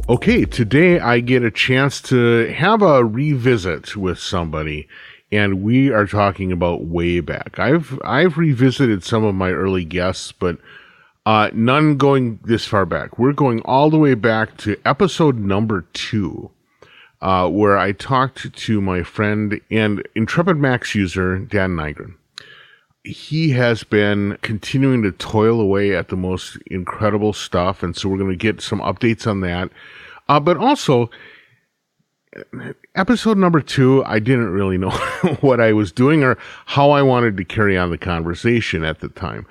Okay, today I get a chance to have a revisit with somebody, and we are talking about way back. I've revisited some of my early guests, but none going this far back. We're going all the way back to episode number 2, where I talked to my friend and Intrepid Max user, Dan Nigrin. He has been continuing to toil away at the most incredible stuff, and so we're going to get some updates on that. But also, episode number 2, I didn't really know what I was doing or how I wanted to carry on the conversation at the time.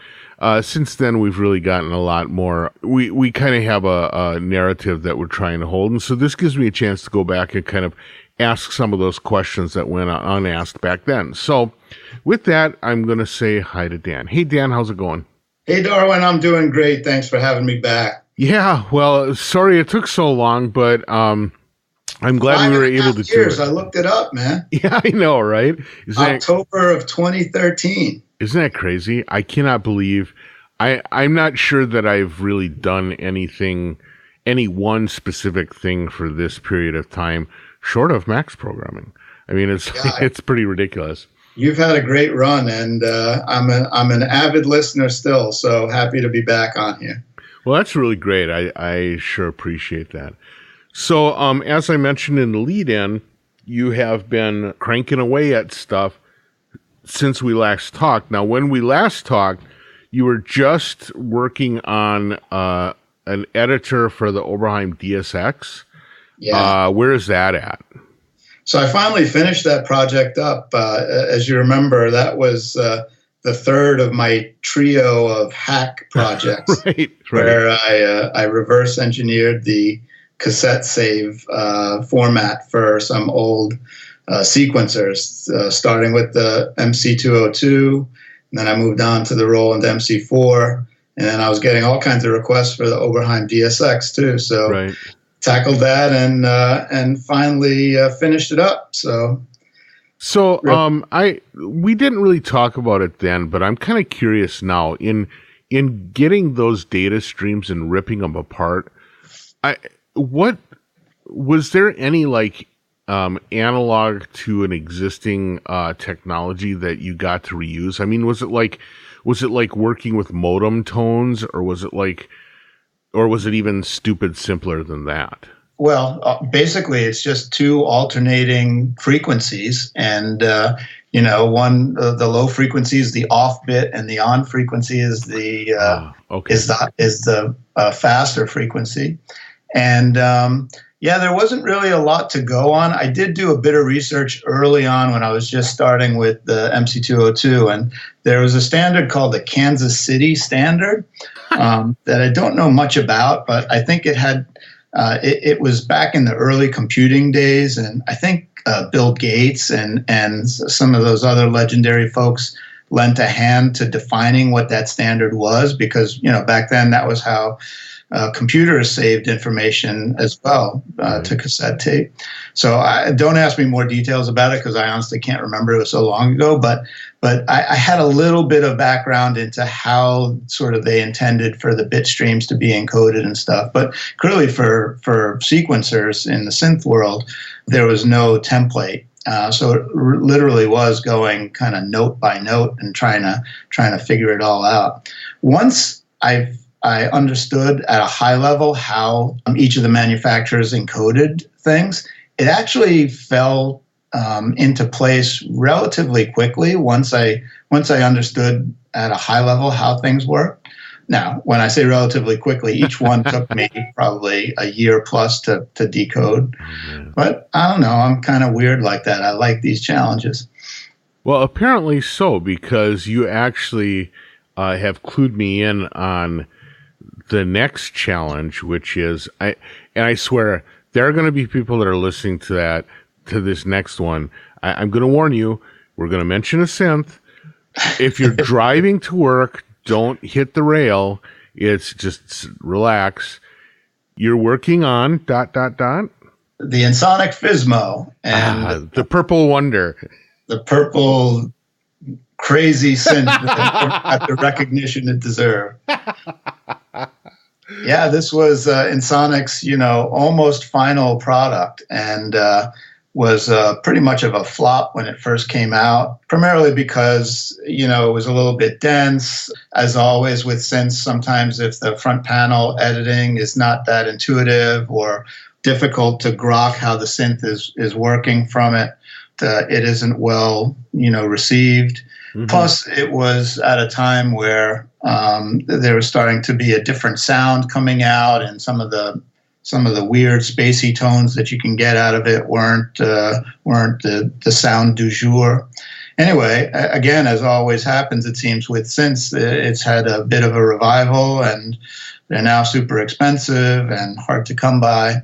Since then, we've really gotten a lot more. We kind of have a narrative that we're trying to hold, and so this gives me a chance to go back and kind of ask some of those questions that went unasked back then. So with that, I'm going to say hi to Dan. Hey, Dan, how's it going? Hey, Darwin, I'm doing great. Thanks for having me back. Yeah, well, sorry it took so long, but I'm glad we were able to do it. I looked it up, man. Yeah, I know, right? October of 2013. Isn't that crazy? I cannot believe. I'm not sure that I've really done anything, any one specific thing for this period of time, short of Max programming. I mean, it's pretty ridiculous. You've had a great run, and I'm an avid listener still, so happy to be back on here. Well, that's really great. I sure appreciate that. So, as I mentioned in the lead-in, you have been cranking away at stuff since we last talked. Now, when we last talked, you were just working on an editor for the Oberheim DSX. Yeah. Where is that at? So I finally finished that project up. As you remember, that was the third of my trio of hack projects, right. Where I reverse engineered the cassette save format for some old sequencers, starting with the MC202, and then I moved on to the Roland MC4, and then I was getting all kinds of requests for the Oberheim DSX too. So. Right. Tackled that and finally finished it up. So we didn't really talk about it then, but I'm kind of curious now in getting those data streams and ripping them apart. What was there any analog to an existing technology that you got to reuse? I mean, was it like working with modem tones, or was it even stupid simpler than that? Well, basically, it's just two alternating frequencies, and one the low frequency is the off bit, and the on frequency is the faster frequency. And there wasn't really a lot to go on. I did do a bit of research early on when I was just starting with the MC202, and there was a standard called the Kansas City standard that I don't know much about, but I think it had it was back in the early computing days, and I think Bill Gates and some of those other legendary folks lent a hand to defining what that standard was, because back then that was how computers saved information as well to cassette tape. So don't ask me more details about it, because I honestly can't remember. It was so long ago. But I had a little bit of background into how sort of they intended for the bit streams to be encoded and stuff. But clearly for sequencers in the synth world, there was no template. So it literally was going kind of note by note and trying to figure it all out. Once I understood at a high level how each of the manufacturers encoded things, it actually fell into place relatively quickly once I understood at a high level how things work. Now, when I say relatively quickly, each one took me probably a year plus to decode. Mm-hmm. But I don't know, I'm kind of weird like that. I like these challenges. Well, apparently so, because you actually have clued me in on the next challenge, which is, I swear, there are going to be people that are listening to this next one. I'm going to warn you, we're going to mention a synth. If you're driving to work, don't hit the rail. It's just relax. You're working on ... The Ensoniq Fizmo. And the purple wonder. The purple crazy synth at the recognition it deserved. Yeah, this was Ensoniq's, almost final product, and was pretty much of a flop when it first came out, primarily because, it was a little bit dense. As always with synths, sometimes if the front panel editing is not that intuitive or difficult to grok how the synth is working from it, it isn't well, received. Mm-hmm. Plus, it was at a time where there was starting to be a different sound coming out, and some of the weird spacey tones that you can get out of it weren't the sound du jour. Anyway, again, as always happens, it seems with synths, it's had a bit of a revival, and they're now super expensive and hard to come by.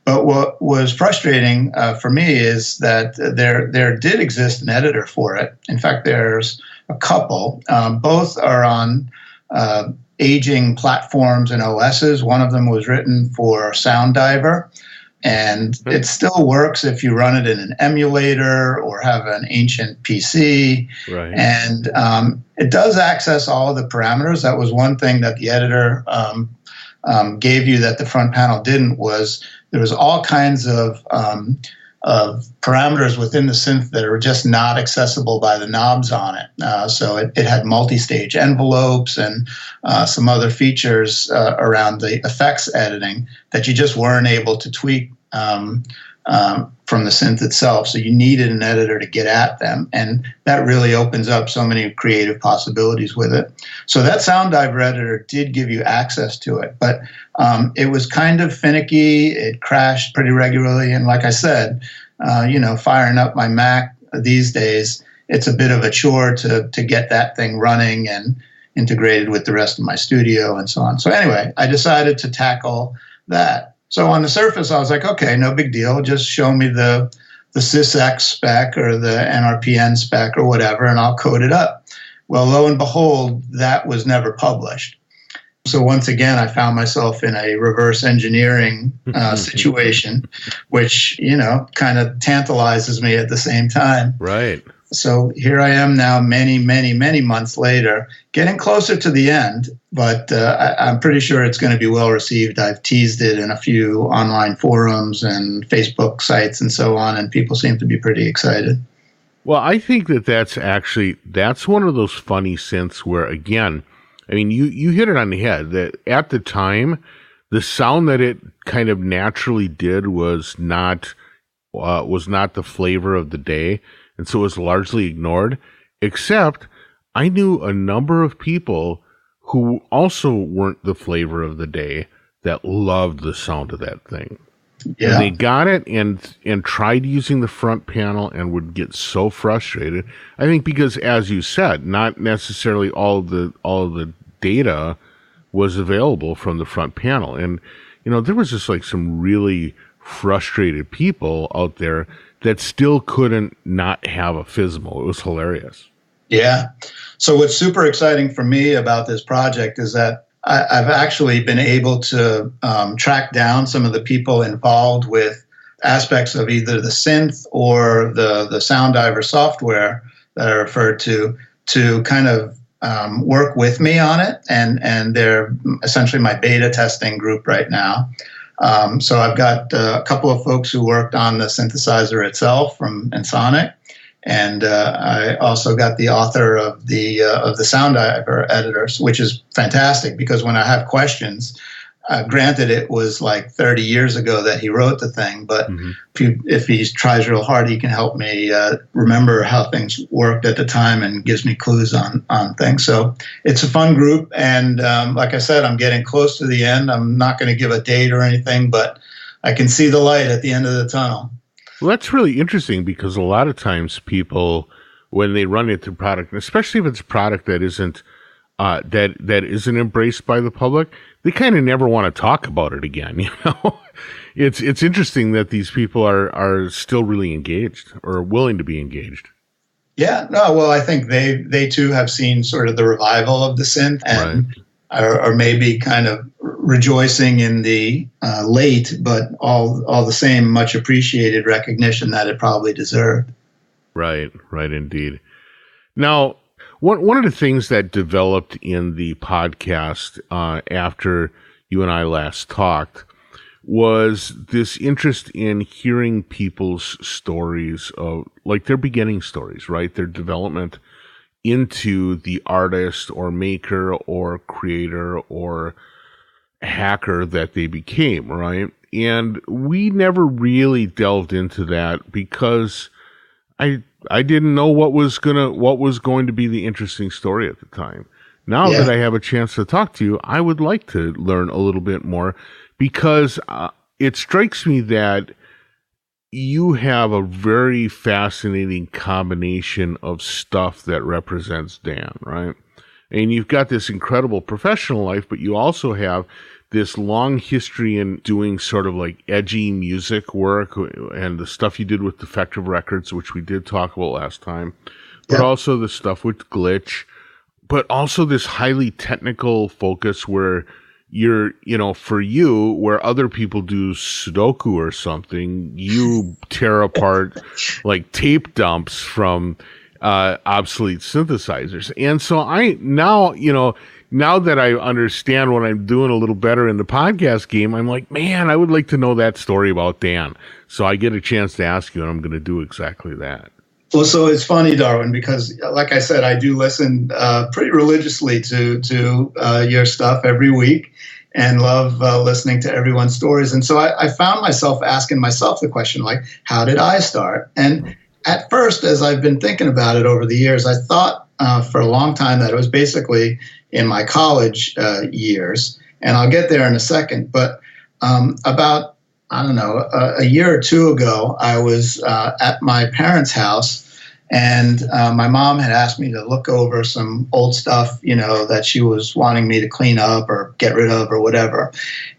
But what was frustrating for me is that there did exist an editor for it. In fact, there's a couple. Both are on aging platforms and OSs. One of them was written for Sounddiver, and it still works if you run it in an emulator or have an ancient PC. Right. And it does access all of the parameters. That was one thing that the editor gave you that the front panel didn't, was there was all kinds of parameters within the synth that are just not accessible by the knobs on it. So it had multi-stage envelopes and some other features around the effects editing that you just weren't able to tweak from the synth itself. So you needed an editor to get at them. And that really opens up so many creative possibilities with it. So that Sounddiver editor did give you access to it, but it was kind of finicky. It crashed pretty regularly. And like I said, firing up my Mac these days, it's a bit of a chore to get that thing running and integrated with the rest of my studio and so on. So anyway, I decided to tackle that. So on the surface, I was like, okay, no big deal. Just show me the sysex spec or the NRPN spec or whatever, and I'll code it up. Well, lo and behold, that was never published. So once again, I found myself in a reverse engineering situation, which, kind of tantalizes me at the same time. Right. So here I am now, many, many, many months later, getting closer to the end, but I'm pretty sure it's going to be well received. I've teased it in a few online forums and Facebook sites and so on, and people seem to be pretty excited. Well, I think that's one of those funny synths where, again, I mean, you hit it on the head, that at the time, the sound that it kind of naturally did was not the flavor of the day. And so it was largely ignored, except I knew a number of people who also weren't the flavor of the day that loved the sound of that thing. Yeah. And they got it and tried using the front panel and would get so frustrated. I think because, as you said, not necessarily all the data was available from the front panel. And, there was just like some really frustrated people out there that still couldn't not have a Fizmo. It was hilarious. Yeah. So what's super exciting for me about this project is that I've actually been able to track down some of the people involved with aspects of either the synth or the Sounddiver software that I referred to kind of work with me on it. And they're essentially my beta testing group right now. So I've got a couple of folks who worked on the synthesizer itself from Ensoniq, and I also got the author of the Sounddiver editors, which is fantastic because when I have questions, granted it was like 30 years ago that he wrote the thing, but if he tries real hard, he can help me remember how things worked at the time and gives me clues on things. So it's a fun group, and like I said, I'm getting close to the end. I'm not going to give a date or anything, but I can see the light at the end of the tunnel. Well, that's really interesting because a lot of times people, when they run into product, especially if it's a product that isn't that isn't embraced by the public, they kind of never want to talk about it again. It's interesting that these people are still really engaged or willing to be engaged. Yeah, no, well, I think they too have seen sort of the revival of the synth and are maybe kind of rejoicing in the late, but all the same, much appreciated recognition that it probably deserved. Right, indeed. Now, One of the things that developed in the podcast after you and I last talked was this interest in hearing people's stories of, like, their beginning stories, right? Their development into the artist or maker or creator or hacker that they became, right? And we never really delved into that because I didn't know what was going to be the interesting story at the time. Now that I have a chance to talk to you, I would like to learn a little bit more, because it strikes me that you have a very fascinating combination of stuff that represents Dan, right? And you've got this incredible professional life, but you also have this long history in doing sort of like edgy music work and the stuff you did with Defective Records, which we did talk about last time, but also the stuff with Glitch, but also this highly technical focus where you're, for you, where other people do Sudoku or something, you tear apart like tape dumps from obsolete synthesizers. And so now that I understand what I'm doing a little better in the podcast game, I'm like, man, I would like to know that story about Dan. So I get a chance to ask you, and I'm going to do exactly that. Well, so it's funny, Darwin, because like I said, I do listen pretty religiously to your stuff every week and love listening to everyone's stories. And so I found myself asking myself the question, like, how did I start? And at first, as I've been thinking about it over the years, I thought for a long time that it was basically in my college years. And I'll get there in a second. But about, a year or two ago, I was at my parents' house, and my mom had asked me to look over some old stuff, that she was wanting me to clean up or get rid of or whatever.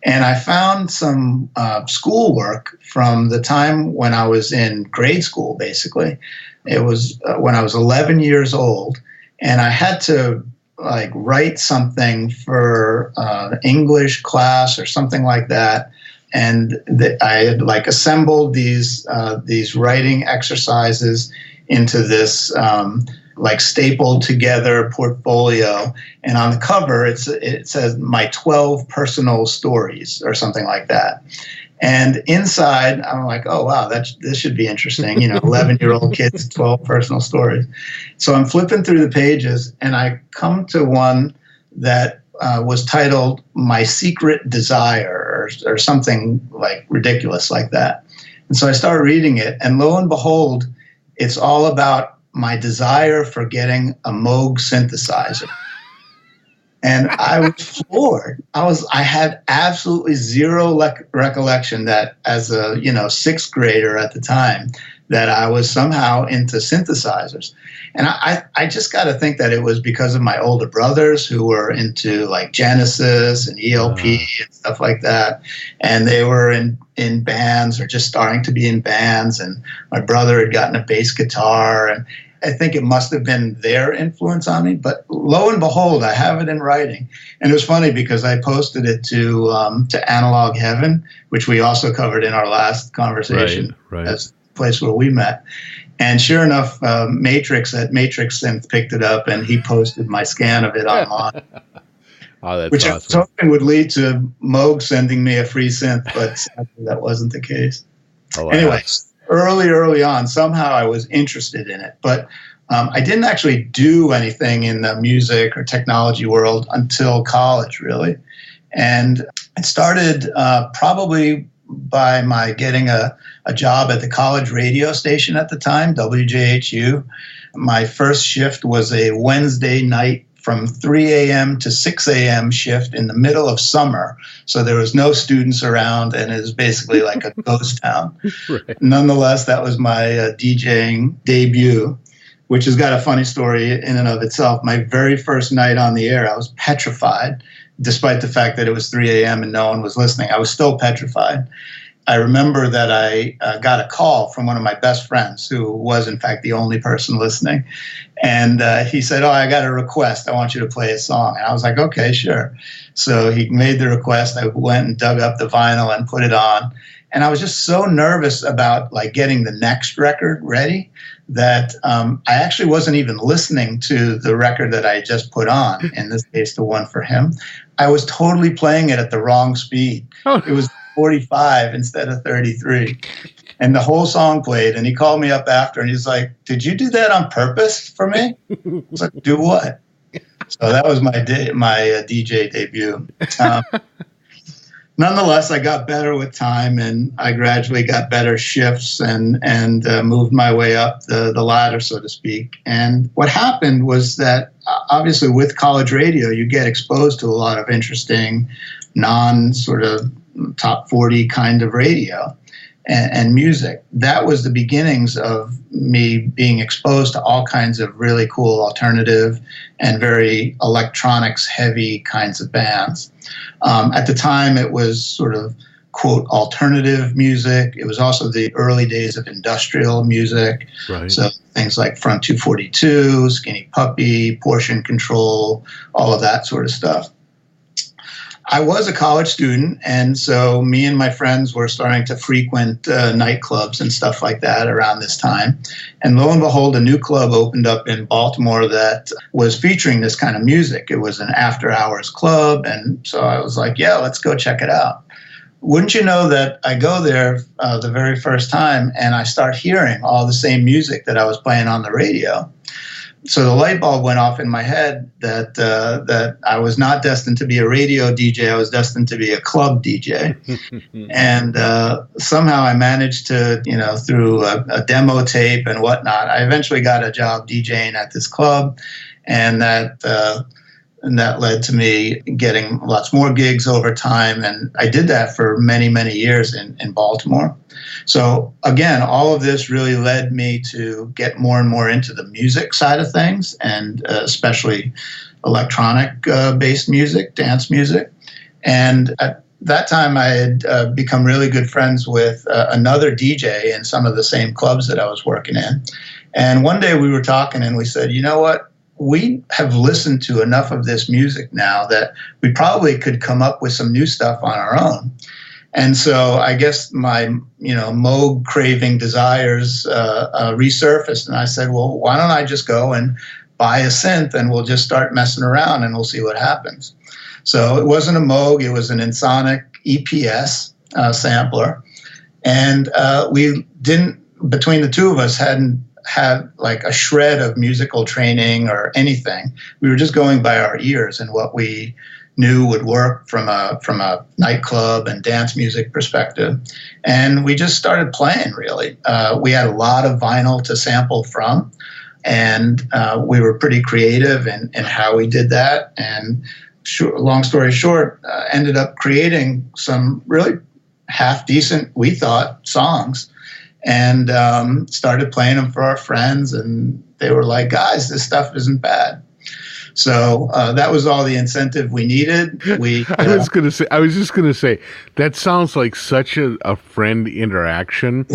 And I found some schoolwork from the time when I was in grade school, basically. It was when I was 11 years old, and I had to write something for English class or something like that. And I had assembled these writing exercises into this stapled together portfolio, and on the cover it says my 12 personal stories or something like that. And inside I'm like, oh wow, this should be interesting, 11-year-old kids, 12 personal stories. So I'm flipping through the pages, and I come to one that was titled My Secret Desire or something ridiculous like that. And so I started reading it, and lo and behold, it's all about my desire for getting a Moog synthesizer. And I was floored. I had absolutely zero recollection that as a, sixth grader at the time, that I was somehow into synthesizers. And I just got to think that it was because of my older brothers who were into Genesis and ELP and stuff like that. And they were in bands or just starting to be in bands. And my brother had gotten a bass guitar. And I think it must have been their influence on me. But lo and behold, I have it in writing. And it was funny because I posted it to Analogue Heaven, which we also covered in our last conversation. Right. As the place where we met. And sure enough, Matrix at Matrix Synth picked it up, and he posted my scan of it online. Oh, that's which awesome. I was hoping would lead to Moog sending me a free synth, but sadly that wasn't the case. Oh, wow. Anyways, early on, somehow I was interested in it. But I didn't actually do anything in the music or technology world until college, really. And it started probably by my getting a job at the college radio station at the time, WJHU. My first shift was a Wednesday night from 3 a.m. to 6 a.m. shift in the middle of summer. So there was no students around, and it was basically like a ghost town. Right. Nonetheless, that was my DJing debut, which has got a funny story in and of itself. My very first night on the air, I was petrified. Despite the fact that it was 3 a.m. and no one was listening, I was still petrified. I remember that I got a call from one of my best friends who was, in fact, the only person listening. And he said, I got a request. I want you to play a song. And I was like, okay, sure. So he made the request. I went and dug up the vinyl and put it on. And I was just so nervous about like getting the next record ready that I actually wasn't even listening to the record that I just put on, in this case, the one for him. I was totally playing it at the wrong speed. It was 45 instead of 33. And the whole song played, and he called me up after, and he's like, "Did you do that on purpose for me?" I was like, "Do what?" So that was my DJ debut. Nonetheless, I got better with time, and I gradually got better shifts and moved my way up the ladder, so to speak. And what happened was that, obviously, with college radio, you get exposed to a lot of interesting, non-sort of top 40 kind of radio and music. That was the beginnings of me being exposed to all kinds of really cool alternative and very electronics-heavy kinds of bands. At the time, it was sort of, quote, alternative music. It was also the early days of industrial music. Right. So things like Front 242, Skinny Puppy, Portion Control, all of that sort of stuff. I was a college student, and so me and my friends were starting to frequent nightclubs and stuff like that around this time. And lo and behold, a new club opened up in Baltimore that was featuring this kind of music. It was an after-hours club, and so I was like, yeah, let's go check it out. Wouldn't you know that I go there the very first time, and I start hearing all the same music that I was playing on the radio. So the light bulb went off in my head that I was not destined to be a radio DJ. I was destined to be a club DJ. And somehow I managed to, through a demo tape and whatnot, I eventually got a job DJing at this club. And that led to me getting lots more gigs over time. And I did that for many, many years in Baltimore. So again, all of this really led me to get more and more into the music side of things, and especially electronic-based music, dance music. And at that time, I had become really good friends with another DJ in some of the same clubs that I was working in. And one day we were talking, and we said, you know what? We have listened to enough of this music now that we probably could come up with some new stuff on our own. And so I guess my, Moog craving desires resurfaced. And I said, well, why don't I just go and buy a synth, and we'll just start messing around and we'll see what happens. So it wasn't a Moog, it was an Ensoniq EPS sampler. And we didn't, between the two of us, hadn't had like a shred of musical training or anything. We were just going by our ears and what we knew would work from a nightclub and dance music perspective. And we just started playing, really. We had a lot of vinyl to sample from, and we were pretty creative in how we did that. And long story short, ended up creating some really half-decent, we thought, songs, and started playing them for our friends, and they were like, guys, this stuff isn't bad. So that was all the incentive we needed. I was just gonna say that sounds like such a friend interaction,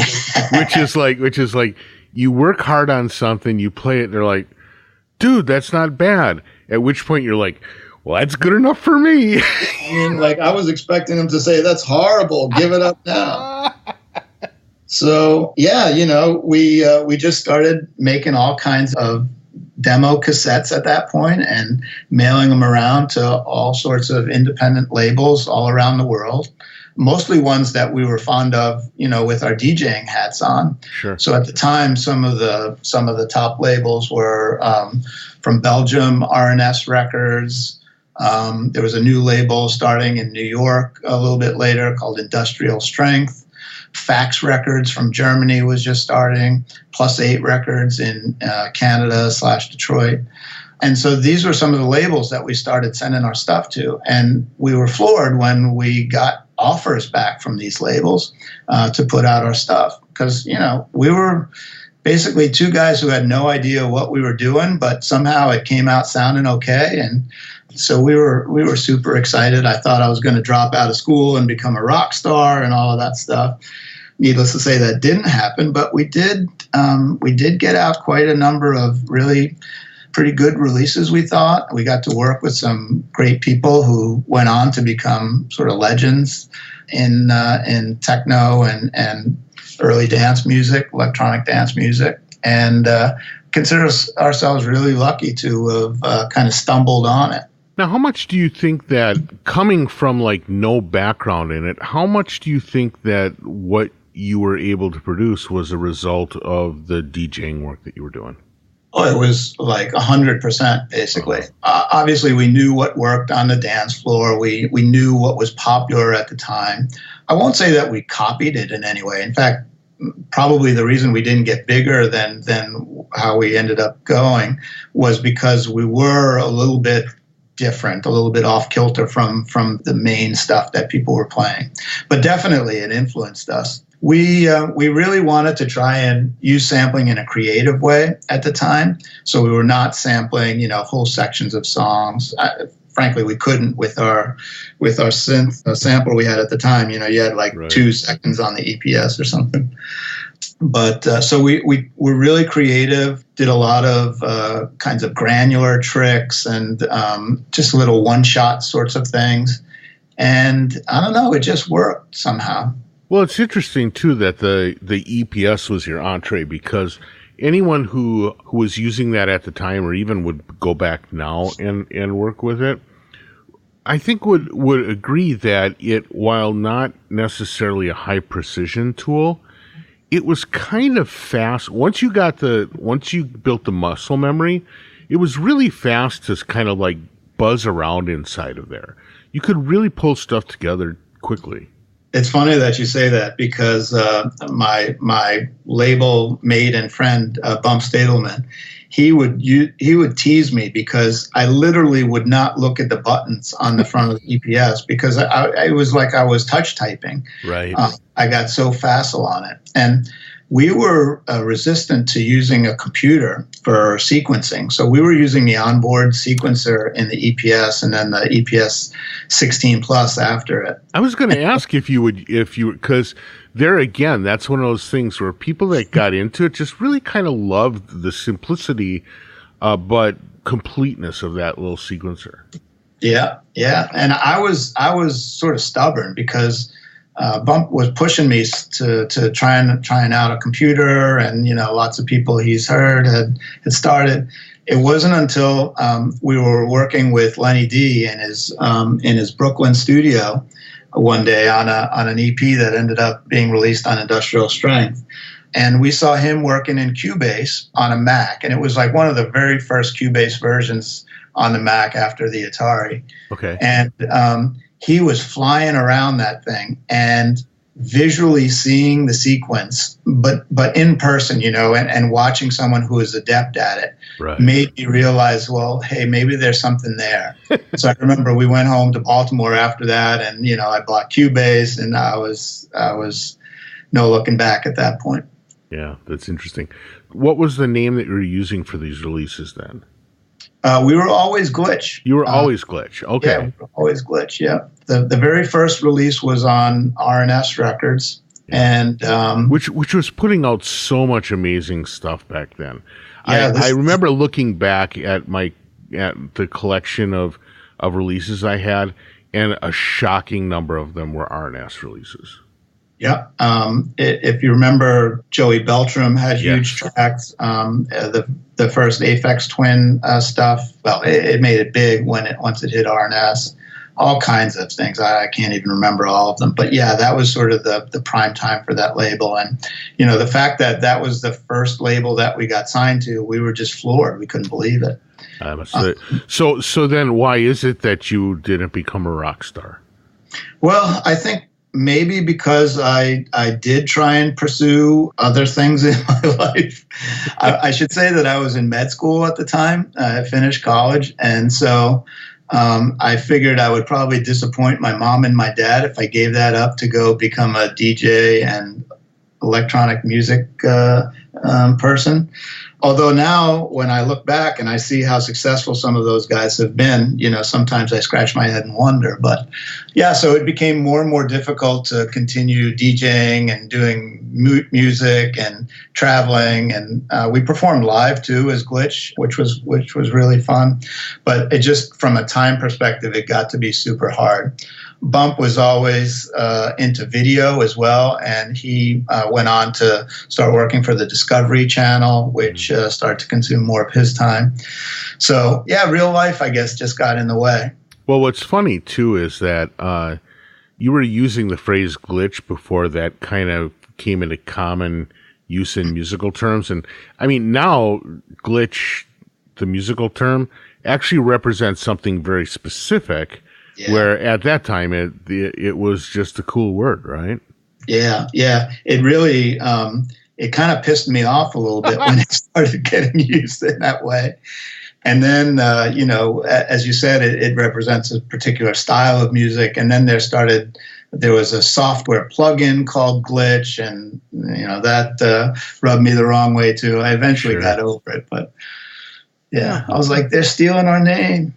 which is like you work hard on something, you play it, they're like, dude, that's not bad. At which point you're like, well, that's good enough for me. I mean, I was expecting them to say, that's horrible, give it up now. So yeah, we just started making all kinds of demo cassettes at that point and mailing them around to all sorts of independent labels all around the world, mostly ones that we were fond of, with our DJing hats on. Sure. So at the time, some of the top labels were from Belgium, R&S Records. There was a new label starting in New York a little bit later called Industrial Strength. Fax Records from Germany was just starting, Plus 8 Records in Canada / Detroit. And so these were some of the labels that we started sending our stuff to. And we were floored when we got offers back from these labels to put out our stuff. Because, we were basically two guys who had no idea what we were doing, but somehow it came out sounding okay. And so we were super excited. I thought I was going to drop out of school and become a rock star and all of that stuff. Needless to say, that didn't happen, but we did get out quite a number of really pretty good releases, we thought. We got to work with some great people who went on to become sort of legends in techno and early dance music, electronic dance music, and consider ourselves really lucky to have kind of stumbled on it. Now, how much do you think that, coming from like no background in it, how much do you think that what you were able to produce was a result of the DJing work that you were doing? Oh, it was like 100%, basically. Obviously, we knew what worked on the dance floor. We knew what was popular at the time. I won't say that we copied it in any way. In fact, probably the reason we didn't get bigger than how we ended up going was because we were a little bit different, a little bit off kilter from the main stuff that people were playing. But definitely it influenced us. We really wanted to try and use sampling in a creative way at the time. So we were not sampling, whole sections of songs. Frankly, we couldn't with our synth sampler we had at the time. You had like 2 seconds on the EPS or something. But so we were really creative, did a lot of kinds of granular tricks and just little one-shot sorts of things. And I don't know, it just worked somehow. Well, it's interesting, too, that the EPS was your entree, because anyone who was using that at the time or even would go back now and work with it, I think would agree that it, while not necessarily a high-precision tool, it was kind of fast. Once you built the muscle memory, it was really fast to kind of like buzz around inside of there. You could really pull stuff together quickly. It's funny that you say that, because my label mate and friend, Bump Stadelman, he would tease me because I literally would not look at the buttons on the front of the EPS, because it was like I was touch typing. Right. I got so facile on it. And we were resistant to using a computer for sequencing. So we were using the onboard sequencer in the EPS and then the EPS 16 Plus after it. I was going to ask if you because there again, that's one of those things where people that got into it just really kind of loved the simplicity, but completeness of that little sequencer. Yeah. And I was sort of stubborn because Bump was pushing me to trying out a computer, and lots of people he's heard had started. It wasn't until we were working with Lenny D in his Brooklyn studio one day on an EP that ended up being released on Industrial Strength, and we saw him working in Cubase on a Mac, and it was like one of the very first Cubase versions on the Mac after the Atari. Okay, and he was flying around that thing and visually seeing the sequence, but in person, and watching someone who is adept at it made me realize, well, hey, maybe there's something there. So I remember we went home to Baltimore after that, and I bought Cubase, and I was no looking back at that point. Yeah, that's interesting. What was the name that you were using for these releases then? We were always Glitch. You were always Glitch. Okay. Yeah, we were always Glitch. Yeah. The very first release was on RNS Records, and which was putting out so much amazing stuff back then. Yeah, I remember looking back at the collection of releases I had, and a shocking number of them were RNS releases. Yeah. If you remember, Joey Beltram had huge tracks. The first Aphex Twin stuff, well, it made it big once it hit RNS. All kinds of things. I can't even remember all of them. But yeah, that was sort of the prime time for that label. And, the fact that was the first label that we got signed to, we were just floored. We couldn't believe it. So then why is it that you didn't become a rock star? Well, I think maybe because I did try and pursue other things in my life. I should say that I was in med school at the time. I finished college. And so I figured I would probably disappoint my mom and my dad if I gave that up to go become a DJ and electronic music person. Although now when I look back and I see how successful some of those guys have been, sometimes I scratch my head and wonder. But yeah, so it became more and more difficult to continue DJing and doing music and traveling. And we performed live too as Glitch, which was really fun. But it just, from a time perspective, it got to be super hard. Bump was always into video as well, and he went on to start working for the Discovery Channel, which started to consume more of his time. So, yeah, real life, I guess, just got in the way. Well, what's funny, too, is that you were using the phrase glitch before that kind of came into common use in musical terms. And, I mean, now glitch, the musical term, actually represents something very specific. Yeah. Where at that time it was just a cool word, right? Yeah. It really it kind of pissed me off a little bit when it started getting used in that way. And then as you said, it represents a particular style of music. And then there was a software plugin called Glitch, and that rubbed me the wrong way too. I eventually got over it, but yeah, I was like, they're stealing our name.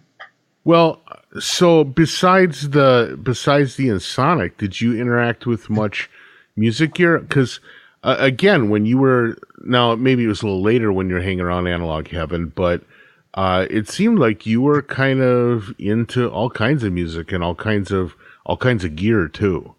Well, so besides the Ensoniq, did you interact with much music gear? Because again, when you were, now maybe it was a little later when you're hanging around Analog Heaven, but it seemed like you were kind of into all kinds of music and all kinds of gear too.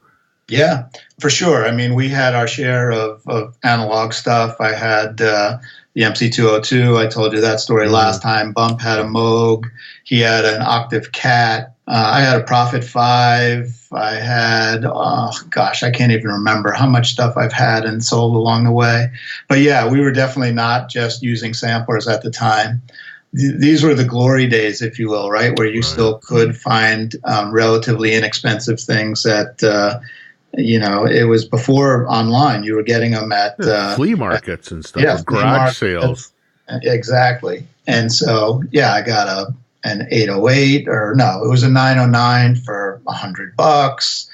Yeah, for sure. I mean, we had our share of analog stuff. I had the MC202. I told you that story last time. Bump had a Moog. He had an Octave Cat. I had a Prophet 5. I had, I can't even remember how much stuff I've had and sold along the way. But yeah, we were definitely not just using samplers at the time. These were the glory days, if you will, right? Where you still could find relatively inexpensive things that, it was before online. You were getting them at flea markets and stuff, garage sales. Exactly. And so, yeah, I got an 808, or no, it was a 909 for $100.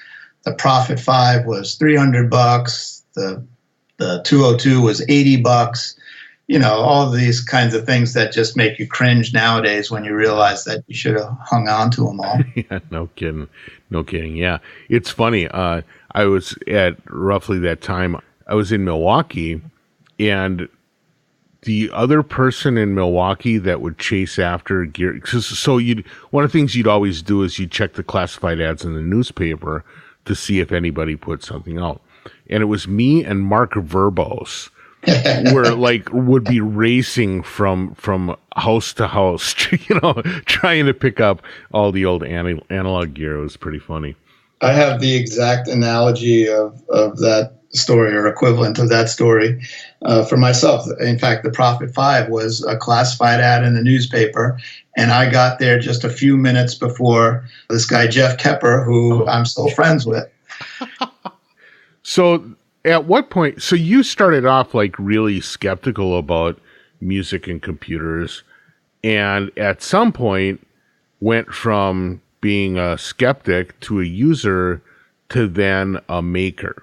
The Prophet 5 was $300. The 202 was $80. All of these kinds of things that just make you cringe nowadays when you realize that you should have hung on to them all. Yeah, no kidding. Yeah, it's funny. I was at roughly that time, I was in Milwaukee, and the other person in Milwaukee that would chase after gear, so one of the things you'd always do is you'd check the classified ads in the newspaper to see if anybody put something out. And it was me and Mark Verbos would be racing from house to house, trying to pick up all the old analog gear. It was pretty funny. I have the exact analogy of that story, or equivalent of that story, for myself. In fact, the Prophet 5 was a classified ad in the newspaper, and I got there just a few minutes before this guy, Jeff Kepper, who I'm still friends with. So at what point, so you started off like really skeptical about music and computers, and at some point went from being a skeptic to a user to then a maker.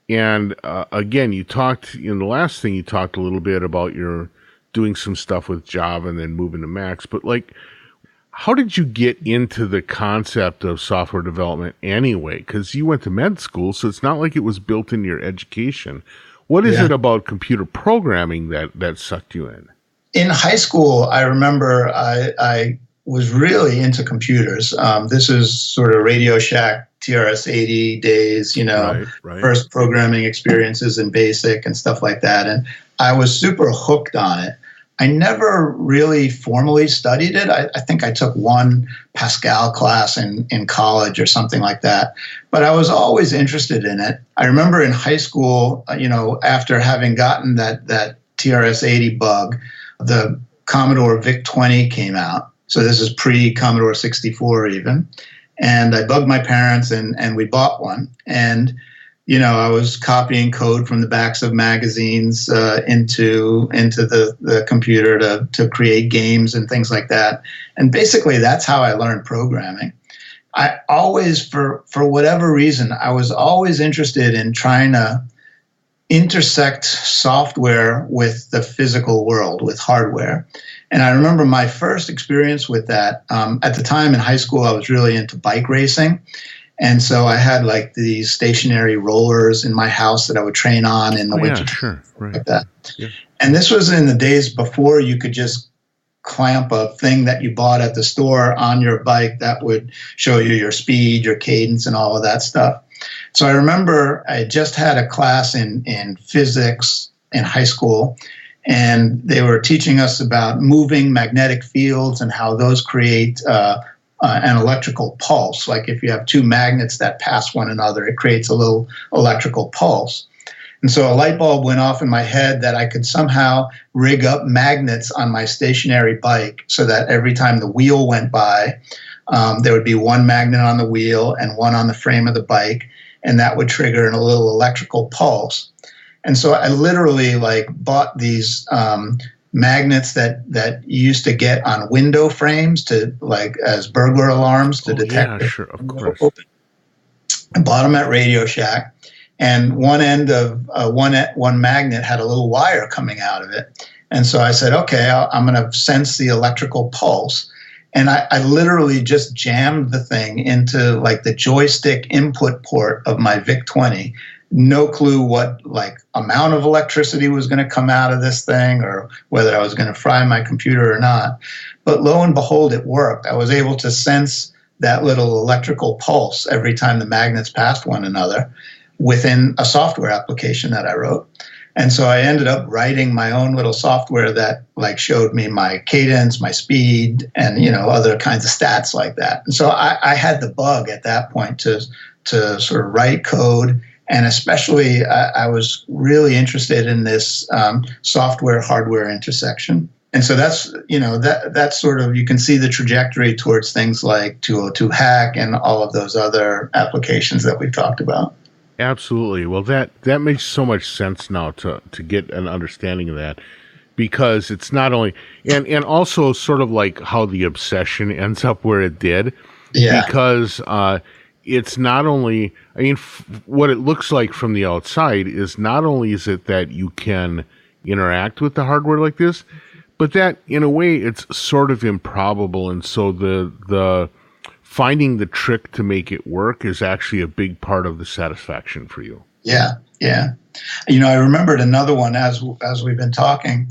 And again, you talked in the last thing, you talked a little bit about your doing some stuff with Java and then moving to Macs. But like, how did you get into the concept of software development anyway? Because you went to med school, so it's not like it was built into your education. What is it about computer programming that sucked you in? In high school, I remember I was really into computers. This is sort of Radio Shack, TRS-80 days, right. First programming experiences in BASIC and stuff like that. And I was super hooked on it. I never really formally studied it. I think I took one Pascal class in college or something like that. But I was always interested in it. I remember in high school, after having gotten that TRS-80 bug, the Commodore VIC-20 came out. So this is pre-Commodore 64 even. And I bugged my parents and we bought one. And, I was copying code from the backs of magazines into the computer to create games and things like that. And basically that's how I learned programming. I always, for whatever reason, I was always interested in trying to intersect software with the physical world, with hardware. And I remember my first experience with that. At the time in high school, I was really into bike racing. And so I had like these stationary rollers in my house that I would train on in the winter. Sure. Right. Like that. Yeah. And this was in the days before you could just clamp a thing that you bought at the store on your bike that would show you your speed, your cadence, and all of that stuff. So I remember I just had a class in physics in high school, and they were teaching us about moving magnetic fields and how those create an electrical pulse. Like if you have two magnets that pass one another, it creates a little electrical pulse. And so a light bulb went off in my head that I could somehow rig up magnets on my stationary bike so that every time the wheel went by, there would be one magnet on the wheel and one on the frame of the bike, and that would trigger a little electrical pulse. And so I literally like bought these magnets that you used to get on window frames to like as burglar alarms to detect. Yeah, sure, of course. I bought them at Radio Shack, and one end of one magnet had a little wire coming out of it. And so I said, okay, I'm going to sense the electrical pulse. And I literally just jammed the thing into like the joystick input port of my VIC-20. No clue what like amount of electricity was going to come out of this thing or whether I was going to fry my computer or not. But lo and behold, it worked. I was able to sense that little electrical pulse every time the magnets passed one another within a software application that I wrote. And so I ended up writing my own little software that like showed me my cadence, my speed, and other kinds of stats like that. And so I had the bug at that point to sort of write code. And especially, I was really interested in this software-hardware intersection. And so that's sort of, you can see the trajectory towards things like 202 Hack and all of those other applications that we've talked about. Absolutely. Well, that makes so much sense now to get an understanding of that, because it's not only, and also sort of like how the obsession ends up where it did. Yeah. Because it's not only, what it looks like from the outside is not only is it that you can interact with the hardware like this, but that in a way it's sort of improbable. And so the finding the trick to make it work is actually a big part of the satisfaction for you. Yeah. I remembered another one as we've been talking.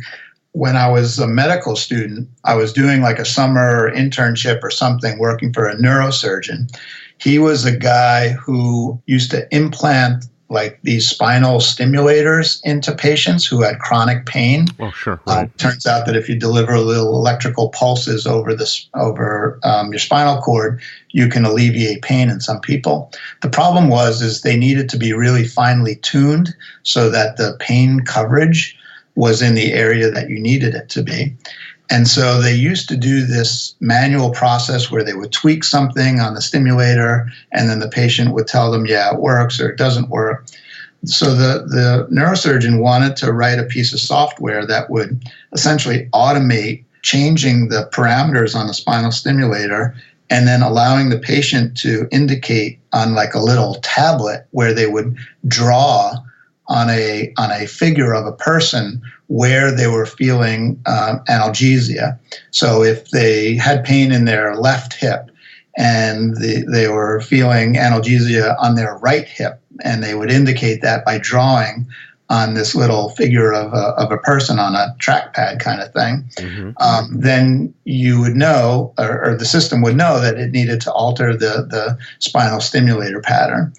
When I was a medical student, I was doing like a summer internship or something working for a neurosurgeon. He was a guy who used to implant like these spinal stimulators into patients who had chronic pain. Oh, sure. Right. Turns out that if you deliver little electrical pulses over your spinal cord, you can alleviate pain in some people. The problem is they needed to be really finely tuned so that the pain coverage was in the area that you needed it to be. And so they used to do this manual process where they would tweak something on the stimulator, and then the patient would tell them, yeah, it works or it doesn't work. So the neurosurgeon wanted to write a piece of software that would essentially automate changing the parameters on the spinal stimulator and then allowing the patient to indicate on like a little tablet where they would draw on a figure of a person where they were feeling analgesia. So if they had pain in their left hip and they were feeling analgesia on their right hip, and they would indicate that by drawing on this little figure of a person on a trackpad kind of thing, then you would know, or the system would know that it needed to alter the spinal stimulator pattern.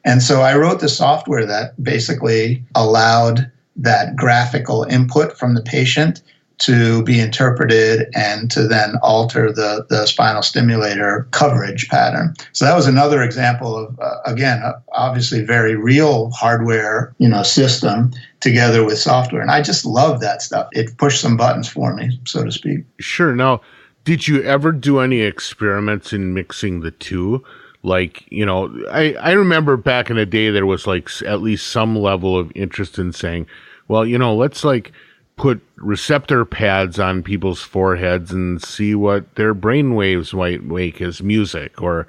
And so I wrote the software that basically allowed that graphical input from the patient to be interpreted and to then alter the spinal stimulator coverage pattern. So that was another example of, again, obviously very real hardware, system together with software. And I just love that stuff. It pushed some buttons for me, so to speak. Sure. Now, did you ever do any experiments in mixing the two? Like, I remember back in the day, there was like at least some level of interest in saying, well, let's like put receptor pads on people's foreheads and see what their brain waves might make as music or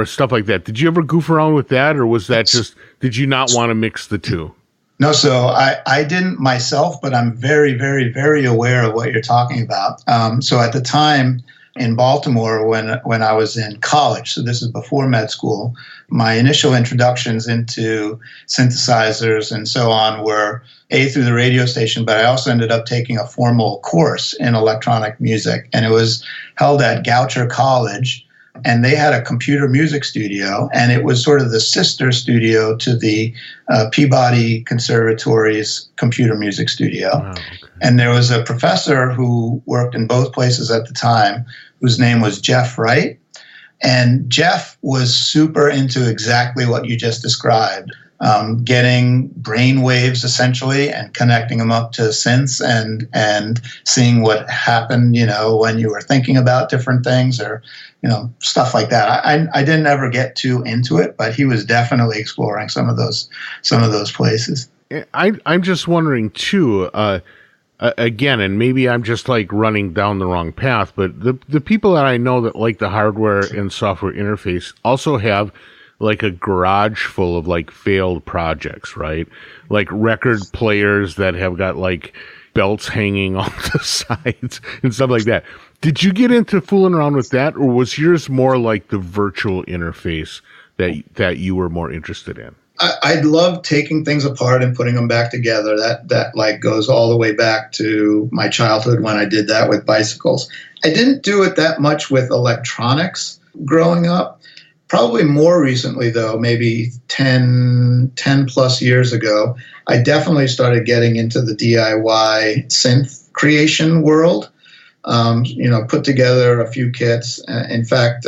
stuff like that. Did you ever goof around with that, or was that just, did you not want to mix the two? No, so I didn't myself, but I'm very, very, very aware of what you're talking about. So at the time in Baltimore, when I was in college, so this is before med school, my initial introductions into synthesizers and so on were through the radio station, but I also ended up taking a formal course in electronic music, and it was held at Goucher College. And they had a computer music studio, and it was sort of the sister studio to the Peabody Conservatory's computer music studio. Wow, okay. And there was a professor who worked in both places at the time, whose name was Jeff Wright. And Jeff was super into exactly what you just described, getting brain waves essentially and connecting them up to synths and seeing what happened, when you were thinking about different things or, stuff like that. I didn't ever get too into it, but he was definitely exploring some of those places. I'm just wondering too, again, and maybe I'm just like running down the wrong path, but the people that I know that like the hardware and software interface also have like a garage full of like failed projects, right? Like record players that have got like belts hanging off the sides and stuff like that. Did you get into fooling around with that, or was yours more like the virtual interface that you were more interested in? I love taking things apart and putting them back together. That like goes all the way back to my childhood when I did that with bicycles. I didn't do it that much with electronics growing up. Probably more recently, though, maybe 10 plus years ago, I definitely started getting into the DIY synth creation world. Put together a few kits. In fact,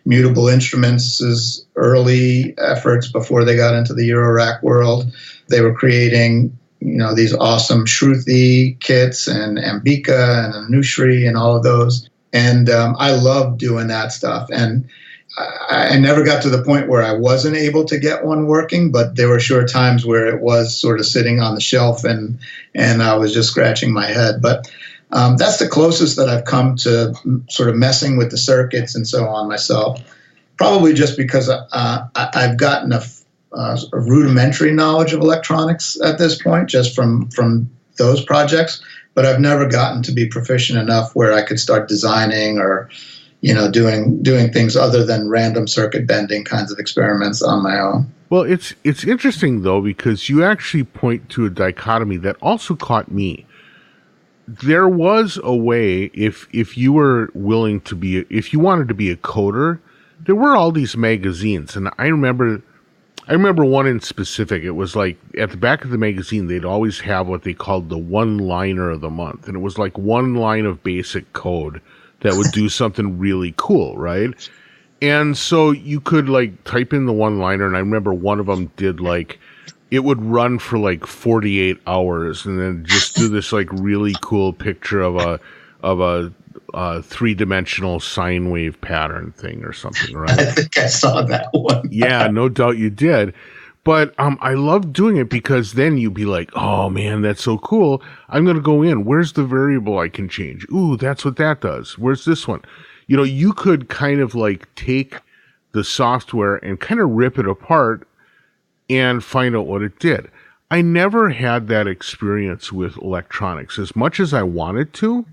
Mutable Instruments' early efforts before they got into the Eurorack world, they were creating, these awesome Shruti kits and Ambika and Anushri and all of those. And I loved doing that stuff. And I never got to the point where I wasn't able to get one working, but there were sure times where it was sort of sitting on the shelf and I was just scratching my head. But that's the closest that I've come to sort of messing with the circuits and so on myself. Probably just because I've gotten a rudimentary knowledge of electronics at this point, just from those projects. But I've never gotten to be proficient enough where I could start designing or doing things other than random circuit bending kinds of experiments on my own. Well, it's interesting though, because you actually point to a dichotomy that also caught me. There was a way, if you were willing to be, if you wanted to be a coder, there were all these magazines, and I remember one in specific. It was like at the back of the magazine, they'd always have what they called the one-liner of the month, and it was like one line of basic code that would do something really cool, right? And so you could like type in the one-liner, and I remember one of them did like, it would run for like 48 hours and then just do this like really cool picture of a three-dimensional sine wave pattern thing or something, right? I think I saw that one. Yeah, no doubt you did. But I love doing it because then you'd be like, oh man, that's so cool. I'm going to go in. Where's the variable I can change? Ooh, that's what that does. Where's this one? You could kind of like take the software and kind of rip it apart and find out what it did. I never had that experience with electronics. As much as I wanted to,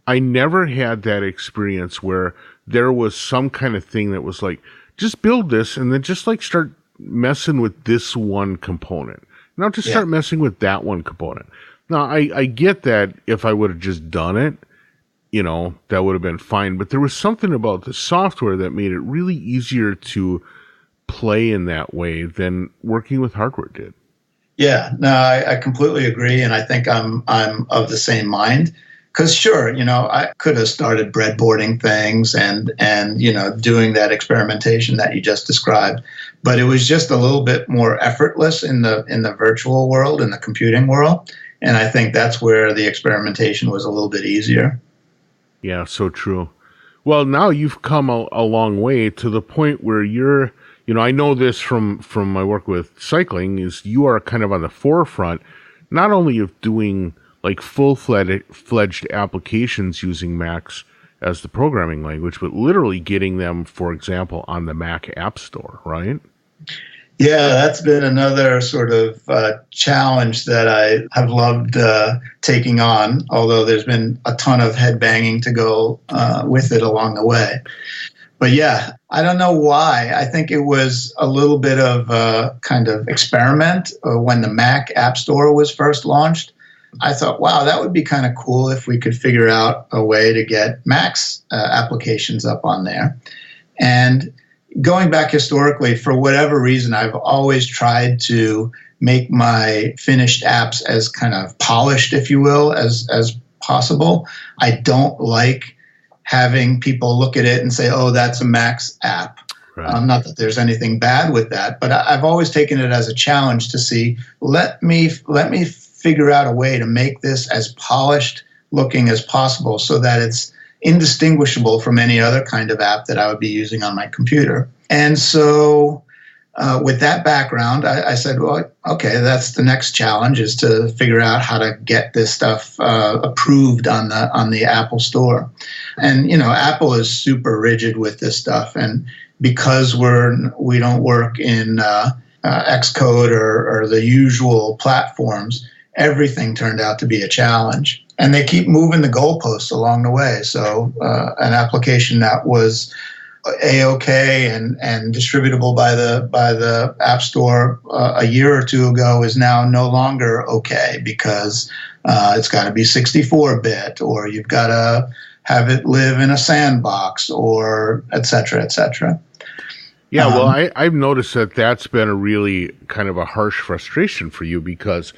I never had that experience where there was some kind of thing that was like, just build this and then just like start messing with this one component. Now just start messing with that one component. Now, I get that if I would have just done it, that would have been fine. But there was something about the software that made it really easier to play in that way than working with hardware did. Yeah, no, I completely agree, and I think I'm of the same mind. Because sure, I could have started breadboarding things and doing that experimentation that you just described, but it was just a little bit more effortless in the virtual world, in the computing world, and I think that's where the experimentation was a little bit easier. Yeah, so true. Well, now you've come a long way to the point where you're. I know this from my work with cycling, is you are kind of on the forefront, not only of doing like full-fledged applications using Macs as the programming language, but literally getting them, for example, on the Mac App Store, right? Yeah, that's been another sort of challenge that I have loved taking on, although there's been a ton of head banging to go with it along the way. But yeah, I don't know why. I think it was a little bit of a kind of experiment when the Mac App Store was first launched. I thought, wow, that would be kind of cool if we could figure out a way to get Mac's applications up on there. And going back historically, for whatever reason, I've always tried to make my finished apps as kind of polished, if you will, as possible. I don't like having people look at it and say, oh, that's a Mac's app. Right. Not that there's anything bad with that, but I've always taken it as a challenge to see, let me figure out a way to make this as polished looking as possible so that it's indistinguishable from any other kind of app that I would be using on my computer. And so with that background, I said, well, okay, that's the next challenge, is to figure out how to get this stuff approved on the Apple Store. And, you know, Apple is super rigid with this stuff. And because we don't work in Xcode or the usual platforms, everything turned out to be a challenge. And they keep moving the goalposts along the way. So an application that was A-OK and distributable by the App Store a year or two ago is now no longer OK, because it's got to be 64-bit, or you've got to have it live in a sandbox, or et cetera, et cetera. Yeah, well, I've noticed that that's been a really kind of a harsh frustration for you, because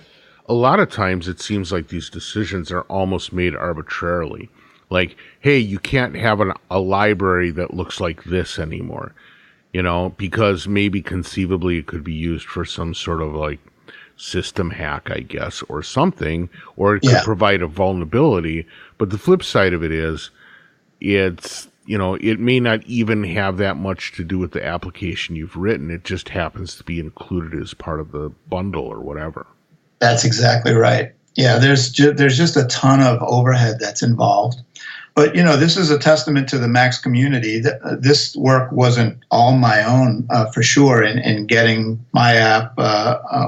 a lot of times it seems like these decisions are almost made arbitrarily. Like, hey, you can't have a library that looks like this anymore, you know, because maybe conceivably it could be used for some sort of like system hack, I guess, or something, or it could provide a vulnerability. But the flip side of it is, it's, you know, it may not even have that much to do with the application you've written. It just happens to be included as part of the bundle or whatever. That's exactly right. Yeah, there's just a ton of overhead that's involved. But, you know, this is a testament to the Mac's community. This work wasn't all my own, for sure, in getting my app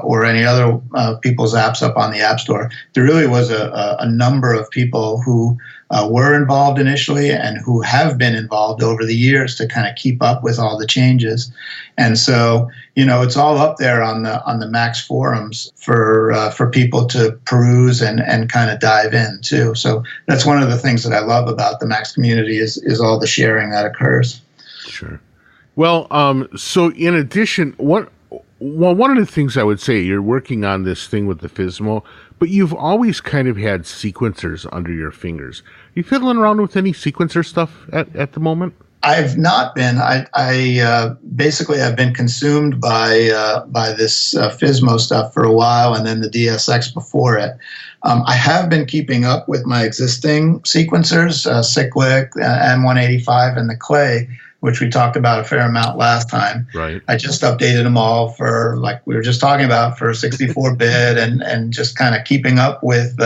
or any other people's apps up on the App Store. There really was a number of people who were involved initially and who have been involved over the years to kind of keep up with all the changes. And so, you know, it's all up there on the Mac's forums for people to peruse and kind of dive in too. So that's one of the things that I love about the Mac's community is all the sharing that occurs. Sure. Well, so in addition, one of the things I would say, you're working on this thing with the Fizmo, but you've always kind of had sequencers under your fingers. Are you fiddling around with any sequencer stuff at the moment? I've not been. I basically have been consumed by this Fizmo stuff for a while, and then the DSX before it. I have been keeping up with my existing sequencers, Cyclic, M185, and the Clay, which we talked about a fair amount last time. Right. I just updated them all for, like we were just talking about, for 64-bit and just kind of keeping up with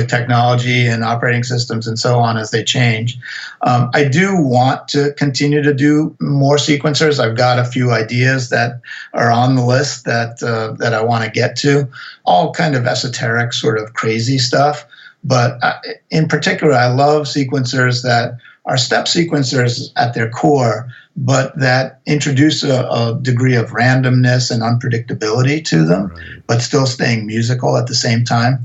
technology and operating systems and so on as they change. I do want to continue to do more sequencers. I've got a few ideas that are on the list that I want to get to, all kind of esoteric, sort of crazy stuff. But in particular, I love sequencers that are step sequencers at their core, but that introduce a degree of randomness and unpredictability to them, right, but still staying musical at the same time.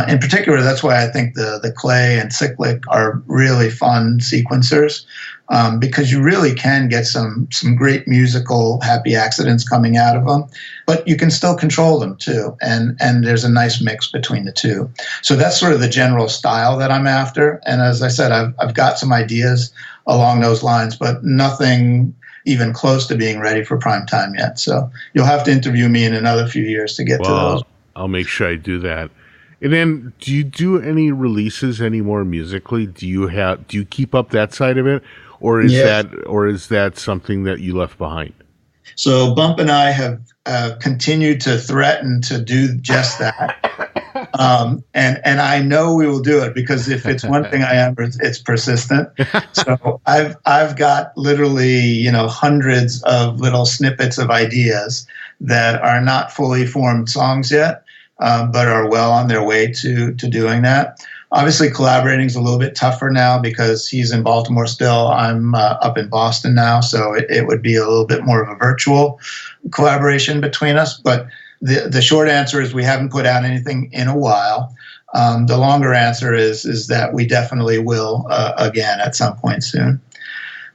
In particular, that's why I think the Clay and Cyclic are really fun sequencers, because you really can get some great musical happy accidents coming out of them, but you can still control them too, and there's a nice mix between the two. So that's sort of the general style that I'm after, and as I said, I've got some ideas along those lines, but nothing even close to being ready for prime time yet. So you'll have to interview me in another few years to get to those. I'll make sure I do that. And then, do you do any releases anymore musically? Do you keep up that side of it, or is that something that you left behind? So Bump and I have continued to threaten to do just that. And I know we will do it, because if it's one thing I am, it's persistent. So I've got literally, hundreds of little snippets of ideas that are not fully formed songs yet, but are well on their way to doing that. Obviously, collaborating is a little bit tougher now because he's in Baltimore still. I'm up in Boston now, so it would be a little bit more of a virtual collaboration between us. But the short answer is we haven't put out anything in a while. The longer answer is that we definitely will again at some point soon.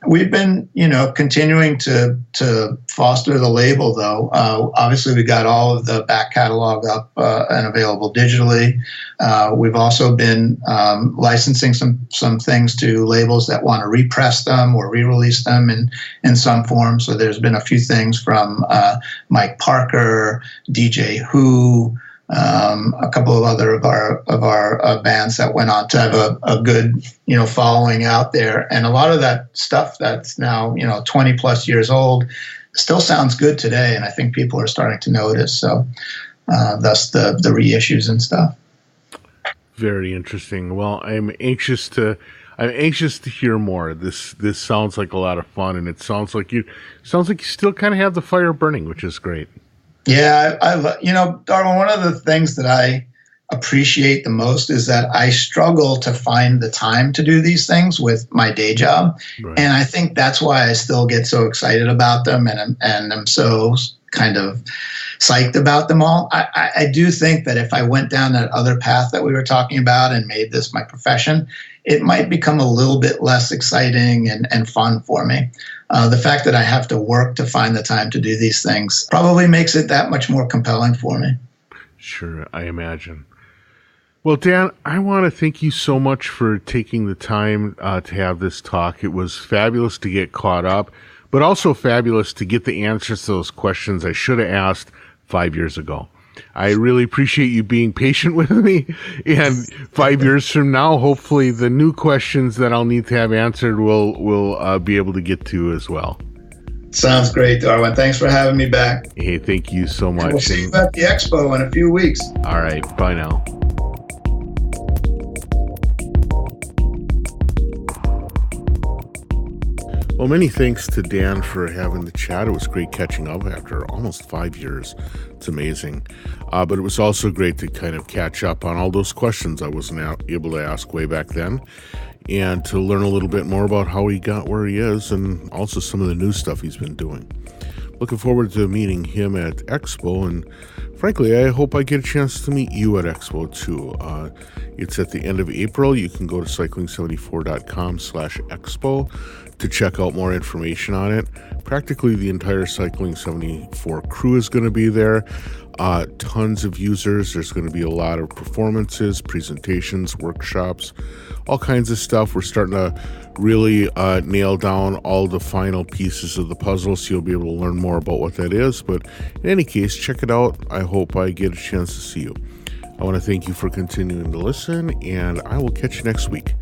We've been, continuing to foster the label, though. Obviously, we got all of the back catalog up and available digitally. We've also been licensing some things to labels that want to repress them or re-release them in some form. So there's been a few things from Mike Parker, DJ Who, a couple of other of our bands that went on to have a good following out there, and a lot of that stuff that's now 20 plus years old still sounds good today, and I think people are starting to notice. So thus the reissues and stuff. Very interesting. Well, I'm anxious to hear more. This sounds like a lot of fun, and it sounds like you still kind of have the fire burning, which is great. Yeah, Darwin, one of the things that I appreciate the most is that I struggle to find the time to do these things with my day job. Right. And I think that's why I still get so excited about them, and I'm so kind of psyched about them all. I do think that if I went down that other path that we were talking about and made this my profession, it might become a little bit less exciting and fun for me. The fact that I have to work to find the time to do these things probably makes it that much more compelling for me. Sure, I imagine. Well, Dan, I want to thank you so much for taking the time to have this talk. It was fabulous to get caught up, but also fabulous to get the answers to those questions I should have asked 5 years ago. I really appreciate you being patient with me, and 5 years from now, hopefully the new questions that I'll need to have answered will be able to get to as well. Sounds great, Darwin. Thanks for having me back. Hey, thank you so much. We'll see you at the expo in a few weeks. All right, bye now. Well, many thanks to Dan for having the chat. It was great catching up after almost 5 years. It's amazing. But it was also great to kind of catch up on all those questions I wasn't able to ask way back then, and to learn a little bit more about how he got where he is, and also some of the new stuff he's been doing. Looking forward to meeting him at Expo, and frankly, I hope I get a chance to meet you at Expo too. It's at the end of April. You can go to cycling74.com/expo to check out more information on it. Practically the entire Cycling 74 crew is going to be there. Tons of users. There's going to be a lot of performances, presentations, workshops, all kinds of stuff. We're starting to really nail down all the final pieces of the puzzle, so you'll be able to learn more about what that is. But in any case, check it out. I hope I get a chance to see you. I want to thank you for continuing to listen, and I will catch you next week.